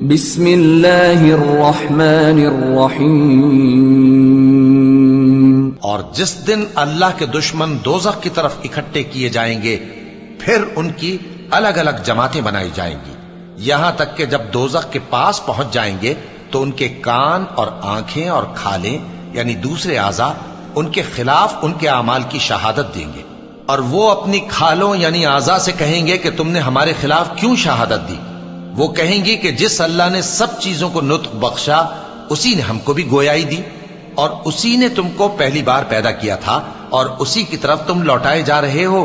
بسم اللہ الرحمن الرحیم۔ اور جس دن اللہ کے دشمن دوزخ کی طرف اکٹھے کیے جائیں گے پھر ان کی الگ الگ جماعتیں بنائی جائیں گی، یہاں تک کہ جب دوزخ کے پاس پہنچ جائیں گے تو ان کے کان اور آنکھیں اور کھالیں یعنی دوسرے اعضاء ان کے خلاف ان کے اعمال کی شہادت دیں گے، اور وہ اپنی کھالوں یعنی اعضاء سے کہیں گے کہ تم نے ہمارے خلاف کیوں شہادت دی؟ وہ کہیں گی کہ جس اللہ نے سب چیزوں کو نطق بخشا اسی نے ہم کو بھی گویائی دی، اور اسی نے تم کو پہلی بار پیدا کیا تھا اور اسی کی طرف تم لوٹائے جا رہے ہو،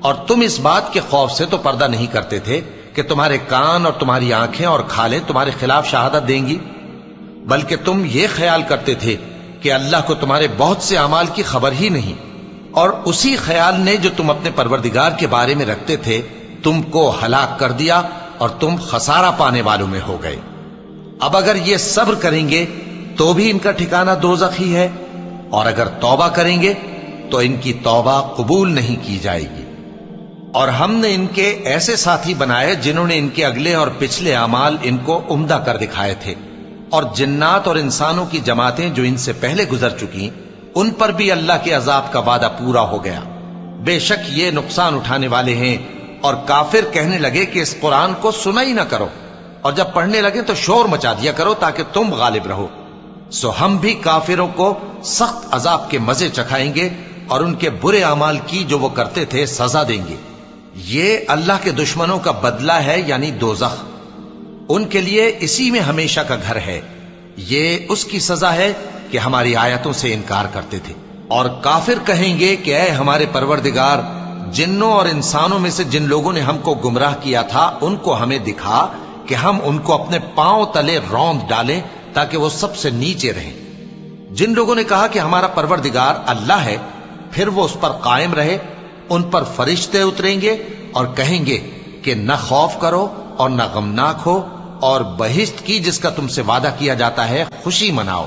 اور تم اس بات کے خوف سے تو پردہ نہیں کرتے تھے کہ تمہارے کان اور تمہاری آنکھیں اور کھالیں تمہارے خلاف شہادت دیں گی، بلکہ تم یہ خیال کرتے تھے کہ اللہ کو تمہارے بہت سے اعمال کی خبر ہی نہیں، اور اسی خیال نے جو تم اپنے پروردگار کے بارے میں رکھتے تھے تم کو ہلاک کر دیا اور تم خسارہ پانے والوں میں ہو گئے۔ اب اگر یہ صبر کریں گے تو بھی ان کا ٹھکانہ دوزخ ہی ہے، اور اگر توبہ کریں گے تو ان کی توبہ قبول نہیں کی جائے گی۔ اور ہم نے ان کے ایسے ساتھی بنائے جنہوں نے ان کے اگلے اور پچھلے اعمال ان کو عمدہ کر دکھائے تھے، اور جنات اور انسانوں کی جماعتیں جو ان سے پہلے گزر چکی ان پر بھی اللہ کے عذاب کا وعدہ پورا ہو گیا۔ بے شک یہ نقصان اٹھانے والے ہیں۔ اور کافر کہنے لگے کہ اس قرآن کو سنا ہی نہ کرو، اور جب پڑھنے لگے تو شور مچا دیا کرو تاکہ تم غالب رہو۔ سو ہم بھی کافروں کو سخت عذاب کے مزے چکھائیں گے اور ان کے برے اعمال کی جو وہ کرتے تھے سزا دیں گے۔ یہ اللہ کے دشمنوں کا بدلہ ہے یعنی دوزخ، ان کے لیے اسی میں ہمیشہ کا گھر ہے۔ یہ اس کی سزا ہے کہ ہماری آیتوں سے انکار کرتے تھے۔ اور کافر کہیں گے کہ اے ہمارے پروردگار، جنوں اور انسانوں میں سے جن لوگوں نے ہم کو گمراہ کیا تھا ان کو ہمیں دکھا کہ ہم ان کو اپنے پاؤں تلے روند ڈالیں تاکہ وہ سب سے نیچے رہیں۔ جن لوگوں نے کہا کہ ہمارا پروردگار اللہ ہے پھر وہ اس پر قائم رہے، ان پر فرشتے اتریں گے اور کہیں گے کہ نہ خوف کرو اور نہ غمناک ہو، اور بہشت کی جس کا تم سے وعدہ کیا جاتا ہے خوشی مناؤ۔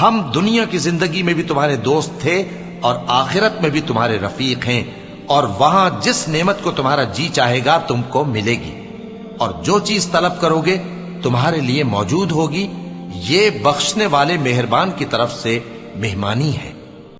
ہم دنیا کی زندگی میں بھی تمہارے دوست تھے اور آخرت میں بھی تمہارے رفیق ہیں، اور وہاں جس نعمت کو تمہارا جی چاہے گا تم کو ملے گی، اور جو چیز طلب کرو گے تمہارے لیے موجود ہوگی۔ یہ بخشنے والے مہربان کی طرف سے مہمانی ہے۔